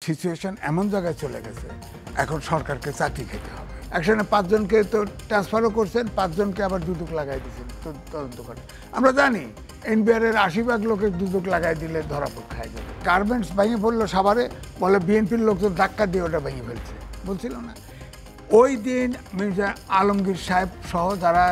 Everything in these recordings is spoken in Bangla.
সিচুয়েশন এমন জায়গায় চলে গেছে, এখন সরকারকে চাকরি খেতে হবে। একসাথে 5 জনকে তো ট্রান্সফারও করছেন, 5 জনকে আবার দুদক লাগাই দিয়েছেন তদন্ত করে। আমরা জানি এনবিআর এর 80% লোকের দুদক লাগাই দিলে ধরা খায় যাবে। গার্মেন্টস ভেঙে পড়লো সাভারে, বলে বিএনপির লোকজন ধাক্কা দিয়ে ওটা ভেঙে ফেলছে, বলছিল না? ওই দিন মির্জা আলমগীর সাহেব সহ যারা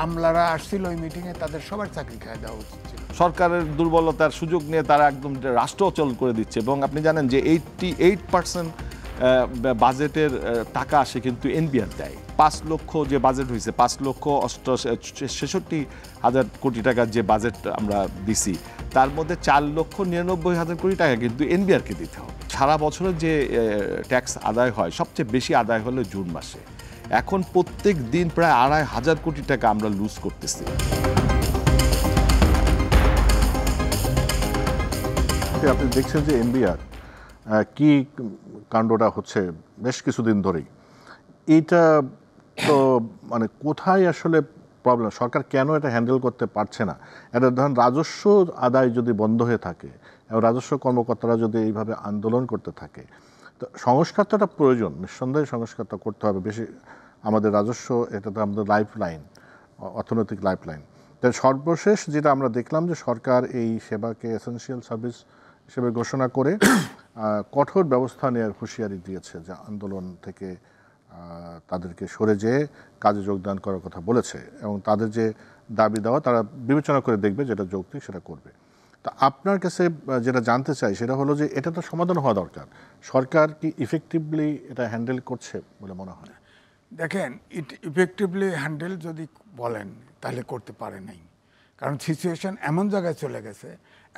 আমলারা আসছিল ওই মিটিংয়ে, তাদের সবার চাকরি খায় দেওয়া উচিত ছিল। সরকারের দুর্বলতার সুযোগ নিয়ে তারা একদম রাষ্ট্র অচল করে দিচ্ছে। এবং আপনি জানেন যে 88% বাজেটের টাকা আসে কিন্তু এনবিআর দেয়। 5 লক্ষ যে বাজেট হয়েছে, 5,66,000 কোটি টাকার যে বাজেট আমরা দিছি, তার মধ্যে 4,99,000 কোটি টাকা কিন্তু এনবিআরকে দিতে হবে। সারা বছরের যে ট্যাক্স আদায় হয়, সবচেয়ে বেশি আদায় হলো জুন মাসে। এখন প্রত্যেক দিন প্রায় 2,500 কোটি টাকা আমরা লুজ করতেছি। আপনি দেখছেন যে এনবিআর কি কাণ্ডটা হচ্ছে বেশ কিছুদিন ধরেই। এইটা তো মানে কোথায় আসলে প্রবলেম, সরকার কেন এটা হ্যান্ডেল করতে পারছে না? এটা ধরেন রাজস্ব আদায় যদি বন্ধ হয়ে থাকে এবং রাজস্ব কর্মকর্তারা যদি এইভাবে আন্দোলন করতে থাকে, তো সংস্কারটা প্রয়োজন, নিঃসন্দেহে সংস্কারটা করতে হবে। বেশি আমাদের রাজস্ব, এটা তো আমাদের লাইফ লাইন, অর্থনৈতিক লাইফ লাইন। তাই সর্বশেষ যেটা আমরা দেখলাম যে সরকার এই সেবাকে এসেনশিয়াল সার্ভিস হিসেবে ঘোষণা করে কঠোর ব্যবস্থা নেওয়ার হুঁশিয়ারি দিয়েছে, যে আন্দোলন থেকে তাদেরকে সরে যেয়ে কাজে যোগদান করার কথা বলেছে, এবং তাদের যে দাবি দেওয়া তারা বিবেচনা করে দেখবে, যেটা যৌক্তিক সেটা করবে। তা আপনার কাছে যেটা জানতে চাই সেটা হলো যে এটা তো সমাধান হওয়া দরকার। সরকার কি ইফেক্টিভলি এটা হ্যান্ডেল করছে বলে মনে হয়? দেখেন, ইফেক্টিভলি হ্যান্ডেল যদি বলেন তাহলে করতে পারে নাই, কারণ সিচুয়েশন এমন জায়গায় চলে গেছে,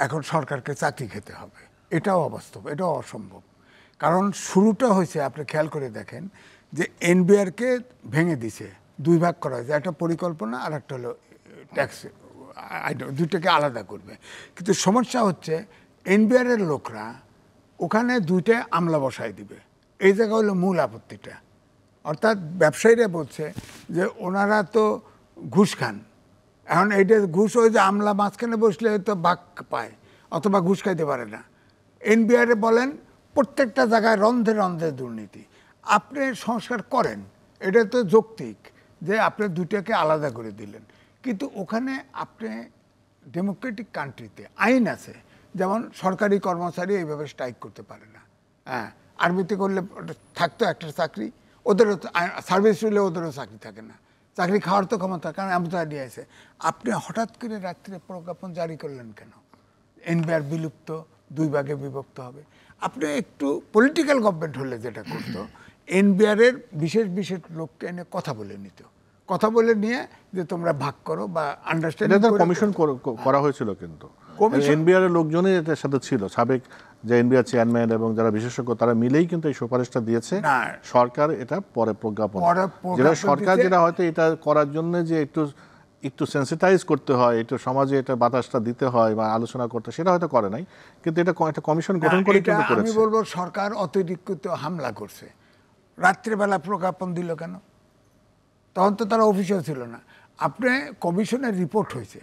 এখন সরকারকে চাকরি খেতে হবে। এটাও অবাস্তব, এটাও অসম্ভব। কারণ শুরুটা হয়েছে, আপনি খেয়াল করে দেখেন যে এনবিআরকে ভেঙে দিছে, 2 ভাগ করা হয়েছে, একটা পরিকল্পনা আর একটা হলো ট্যাক্স, দুইটাকে আলাদা করবে। কিন্তু সমস্যা হচ্ছে এনবিআর এর লোকরা ওখানে 2টা আমলা বসায় দিবে, এই জায়গা হলো মূল আপত্তিটা। অর্থাৎ ব্যবসায়ীরা বলছে যে ওনারা তো ঘুষ খান, এখন এইটা ঘুষ, ওই যে আমলা মাঝখানে বসলে হয়তো ভাগ পায়, অথবা ঘুষ খাইতে পারে না। এনবিআরে বলেন প্রত্যেকটা জায়গায় রন্ধে রন্ধে দুর্নীতি। আপনি সংস্কার করেন, এটা তো যৌক্তিক যে আপনি 2টাকে আলাদা করে দিলেন, কিন্তু ওখানে আপনি ডেমোক্রেটিক কান্ট্রিতে আইন আছে, যেমন সরকারি কর্মচারী এইভাবে স্ট্রাইক করতে পারে না। হ্যাঁ, আরবিতে করলে থাকতো একটা চাকরি, ওদেরও সার্ভিস হলে ওদেরও চাকরি থাকে না, চাকরি খাওয়ার তো ক্ষমতা, কারণ আমতা দিয়ে আছে। আপনি হঠাৎ করে রাত্রে প্রজ্ঞাপন জারি করলেন কেন? এনবিআর বিলুপ্ত, 2 ভাগে বিভক্ত হবে। আপনি একটু পলিটিক্যাল গভর্নমেন্ট হলে যেটা করতো, এনবিআর এর বিশেষ বিশেষ লোককে এনে কথা বলে নিত, কথা বলে নিয়ে যে তোমরা ভাগ করো বা আন্ডারস্ট্যান্ডিং করে। কমিশন করা হয়েছিল, কিন্তু এনবিআর এর লোকজনই এটার সাথে ছিল, সাবেক যে এনবিআর চেয়ারম্যান এবং যারা বিশেষজ্ঞ তারা মিলেই কিন্তু এই সুপারিশটা দিয়েছে। সরকার এটা পরে প্রজ্ঞাপন, যেটা সরকার যেটা হয়তো এটা করার জন্য যে একটু সেন্সিটাইজ করতে হয়, একটু সমাজে এটা বাতাসটা দিতে হয় বা আলোচনা করতে, সেটা হয়তো করে নাই, কিন্তু এটা একটা কমিশন গঠন করে কিন্তু করেছে। আমি বলবো সরকার অতিরিক্ত হামলা করছে। রাত্রেবেলা প্রজ্ঞাপন দিল কেন? তখন তো তারা অফিসেও ছিল না। আপনি কমিশনের রিপোর্ট হয়েছে,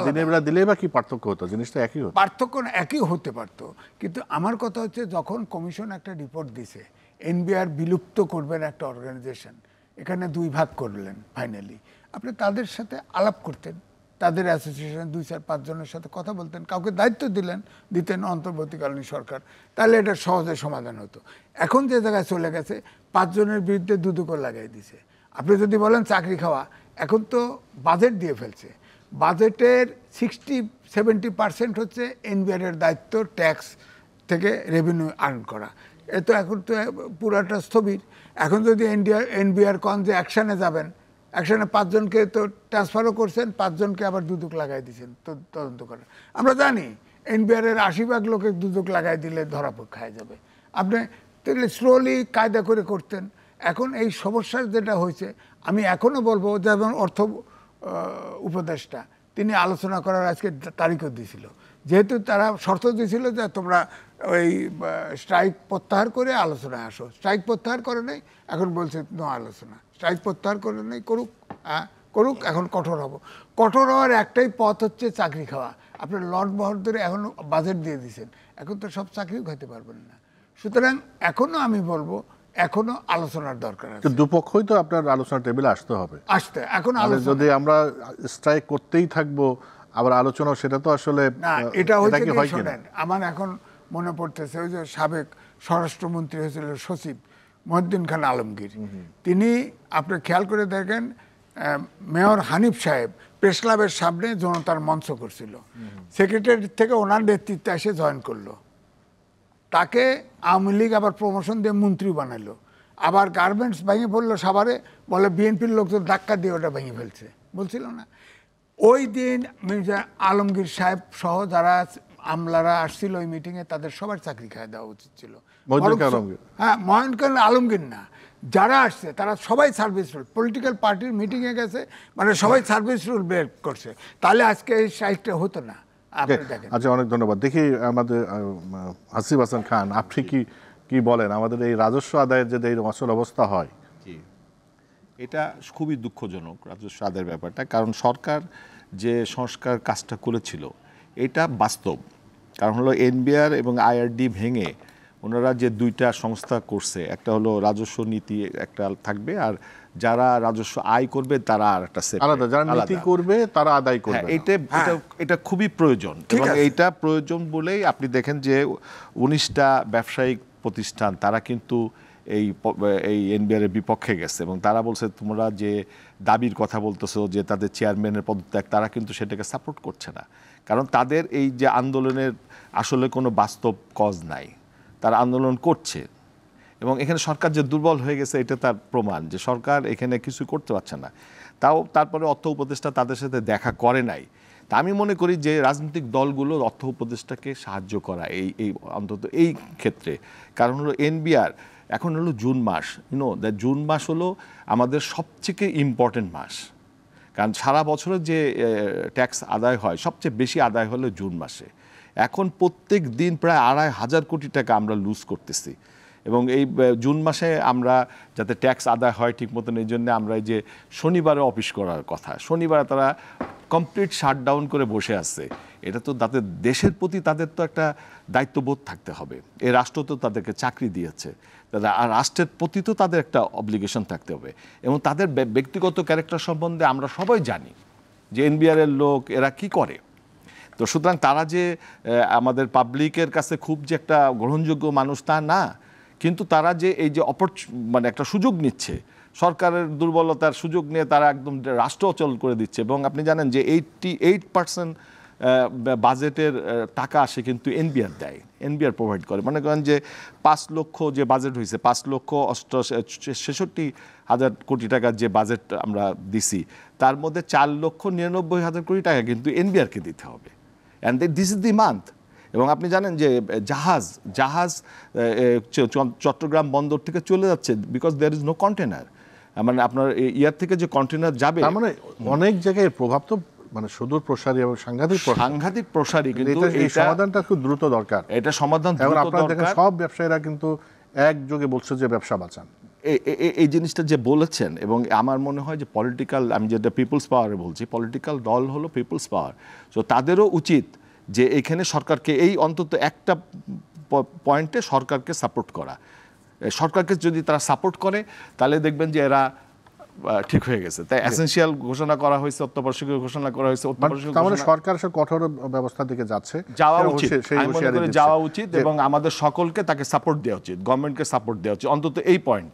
দিনের বেলা দিলে বা কি পার্থক্য হতো? জিনিসটা একই হতো। পার্থক্য একই হতে পারতো, কিন্তু আমার কথা হচ্ছে যখন কমিশন একটা রিপোর্ট দিছে এনবিআর বিলুপ্ত করবেন একটা অর্গানাইজেশন, এখানে 2 ভাগ করলেন ফাইনালি, আপনি তাদের সাথে আলাপ করতেন, তাদের অ্যাসোসিয়েশন 2-4-5 জনের সাথে কথা বলতেন, কাউকে দায়িত্ব দিতেন অন্তর্বর্তীকালীন সরকার, তাহলে এটা সহজে সমাধান হতো। এখন যে জায়গায় চলে গেছে, 5 জনের বিরুদ্ধে দুদক লাগাই দিছে। আপনি যদি বলেন চাকরি খাওয়া, এখন তো বাজেট দিয়ে ফেলছে, বাজেটের 60-70% হচ্ছে এনবিআর এর দায়িত্ব ট্যাক্স থেকে রেভিনিউ আর্ন করা। এ তো এখন তো পুরাটা স্থবির। এখন যদি এনবিআর কন যে অ্যাকশানে যাবেন, অ্যাকশানে 5 জনকে তো ট্রান্সফারও করছেন, 5 জনকে আবার দুদক লাগাই দিয়েছেন তদন্ত করেন। আমরা জানি এনবিআর এর 80% লোকের দুদক লাগাই দিলে ধরা খায় যাবে। আপনি তাহলে স্লোলি কায়দা করে করতেন। এখন এই সমস্যার যেটা হয়েছে, আমি এখনও বলবো, যেমন অর্থ উপদেষ্টা তিনি আলোচনা করার আজকে তারিখও দিয়েছিল, যেহেতু তারা শর্ত দিয়েছিল যে তোমরা ওই স্ট্রাইক প্রত্যাহার করে আলোচনায় আসো। স্ট্রাইক প্রত্যাহার করে নেই, এখন বলছে নো আলোচনা। স্ট্রাইক প্রত্যাহার করে নেই, করুক, এখন কঠোর হব। কঠোর হওয়ার একটাই পথ হচ্ছে চাকরি খাওয়া। আপনার লর্ড বহর ধরে এখন বাজেট দিয়ে দিয়েছেন, এখন তো সব চাকরিও খাইতে পারবেন না। সুতরাং এখনো আমি বলবো এখনো আলোচনার দরকার আছে। তো দুপক্ষই তো আপনার আলোচনা টেবিলে আসতে হবে। এখন মানে যদি আমরা স্ট্রাইক করতেই থাকবো আবার আলোচনা, সেটা তো আসলে না, এটা হচ্ছে কি কি হয় কিনা? শোনেন, আমার এখন মনে পড়তেছে ওই যে সাবেক স্বরাষ্ট্রমন্ত্রী হয়েছিল সচিব মহিউদ্দিন খান আলমগীর, তিনি আপনি খেয়াল করে দেখেন মেয়র হানিফ সাহেব প্রেস ক্লাবের সামনে জনতার মঞ্চ করছিল, সেক্রেটারি থেকে ওনার নেতৃত্বে এসে জয়েন করলো, তাকে আওয়ামী লীগ আবার প্রমোশন দিয়ে মন্ত্রী বানালো, আবার গার্মেন্টস ভেঙে পড়লো সাভারে, বলে বিএনপির লোকজন ধাক্কা দিয়ে ওটা ভেঙে ফেলছে, বলছিল না? ওই দিন মির্জা আলমগীর সাহেব সহ যারা আমলারা আসছিল ওই মিটিংয়ে, তাদের সবার চাকরি খায় দেওয়া উচিত ছিল। হ্যাঁ, মহিউদ্দিন খান আলমগীর না, যারা আসছে তারা সবাই সার্ভিস রুল, পলিটিক্যাল পার্টির মিটিংয়ে গেছে, মানে সবাই সার্ভিস রুল বের করছে, তাহলে আজকে এই সাইডটা হতো না। আচ্ছা, অনেক ধন্যবাদ। দেখি আমাদের হাসিব হাসান খান, আপনি কি বলেন, আমাদের এই রাজস্ব আদায়ের যদি এই আসল অবস্থা হয়? এটা খুবই দুঃখজনক রাজস্ব আদায়ের ব্যাপারটা, কারণ সরকার যে সংস্কার কাজটা করেছিল এটা বাস্তব। কারণ হলো এনবিআর এবং আইআরডি ভেঙে ওনারা যে দুইটা সংস্থা করছে, একটা হলো রাজস্ব নীতি একটা থাকবে, আর যারা রাজস্ব আয় করবে তারা আর একটা আলাদা, যারা নীতি করবে তারা আদায় করবে। এটা খুবই প্রয়োজন, এবং এইটা প্রয়োজন বলেই আপনি দেখেন যে 19টা ব্যবসায়িক প্রতিষ্ঠান তারা কিন্তু এই এনবিআর এর বিপক্ষে গেছে, এবং তারা বলছে তোমরা যে দাবির কথা বলতেছো যে তাদের চেয়ারম্যানের পদত্যাগ, তারা কিন্তু সেটাকে সাপোর্ট করছে না, কারণ তাদের এই যে আন্দোলনের আসলে কোনো বাস্তব কজ নাই, তারা আন্দোলন করছে। এবং এখানে সরকার যে দুর্বল হয়ে গেছে এটা তার প্রমাণ, যে সরকার এখানে কিছু করতে পারছে না। তারপরে অর্থ উপদেষ্টা তাদের সাথে দেখা করে নাই। তা আমি মনে করি যে রাজনৈতিক দলগুলো অর্থ উপদেষ্টাকে সাহায্য করা এই অন্তত এই ক্ষেত্রে, কারণ হলো এনবিআর এখন হলো জুন মাস, জুন মাস হলো আমাদের সবথেকে ইম্পর্টেন্ট মাস, কারণ সারা বছরের যে ট্যাক্স আদায় হয় সবচেয়ে বেশি আদায় হলো জুন মাসে। এখন প্রত্যেক দিন প্রায় 2,500 কোটি টাকা আমরা লুজ করতেছি, এবং এই জুন মাসে আমরা যাতে ট্যাক্স আদায় হয় ঠিক মতন, এই জন্য আমরা এই যে শনিবারে অফিস করার কথা, শনিবারে তারা কমপ্লিট শাটডাউন করে বসে আছে। এটা তো তাদের দেশের প্রতি তাদের তো একটা দায়িত্ববোধ থাকতে হবে, এই রাষ্ট্র তো তাদেরকে চাকরি দিয়েছে, আর রাষ্ট্রের প্রতি তো তাদের একটা অব্লিগেশন থাকতে হবে, এবং তাদের ব্যক্তিগত ক্যারেক্টার সম্বন্ধে আমরা সবাই জানি যে এনবিআর এর লোক এরা কি করে। তো সুতরাং তারা যে আমাদের পাবলিকের কাছে খুব যে একটা গ্রহণযোগ্য মানুষ তা না, কিন্তু তারা যে এই যে মানে একটা সুযোগ নিচ্ছে, সরকারের দুর্বলতার সুযোগ নিয়ে তারা একদম রাষ্ট্র অচল করে দিচ্ছে। এবং আপনি জানেন যে 88% বাজেটের টাকা আসে কিন্তু এনবিআর দেয়, এনবিআর প্রোভাইড করে। মনে করেন যে 5 লক্ষ যে বাজেট হয়েছে, 5,66,000 কোটি টাকার যে বাজেট আমরা দিছি, তার মধ্যে 4,99,000 কোটি টাকা কিন্তু এনবিআরকে দিতে হবে, and this is the month. এবং আপনি জানেন যে জাহাজ চট্টগ্রাম বন্দর থেকে চলে যাচ্ছে, because there is no container, মানে আপনার ইয়ার থেকে যে কন্টেনার যাবে, মানে অনেক জায়গায় প্রভাব তো মানে সুদূর প্রসারী এবং সাংঘাতিক প্রসারী, কিন্তু এই সমাধানটা খুব দ্রুত দরকার। এটা সমাধান দ্রুত দরকার। সব ব্যবসায়ীরা কিন্তু একযোগে বলছে যে ব্যবসা বাঁচান, এই জিনিসটা যে বলেছেন। এবং আমার মনে হয় যে পলিটিক্যাল, আমি যেটা পিপলস পাওয়ারে বলছি, পলিটিক্যাল দল হলো পিপলস পাওয়ার, সো তাদেরও উচিত যে এখানে সরকারকে এই অন্তত একটা পয়েন্টে সরকারকে সাপোর্ট করা। সরকারকে যদি তারা সাপোর্ট করে তাহলে দেখবেন যে এরা ঠিক হয়ে গেছে। তাই এসেনশিয়াল ঘোষণা করা হয়েছে, অত্যাবশ্যকীয় ঘোষণা করা হয়েছে, সরকার কঠোর ব্যবস্থা দিকে যাওয়া উচিত, এবং আমাদের সকলকে তাকে সাপোর্ট দেওয়া উচিত, গভর্নমেন্টকে সাপোর্ট দেওয়া উচিত, অন্তত এই পয়েন্টে।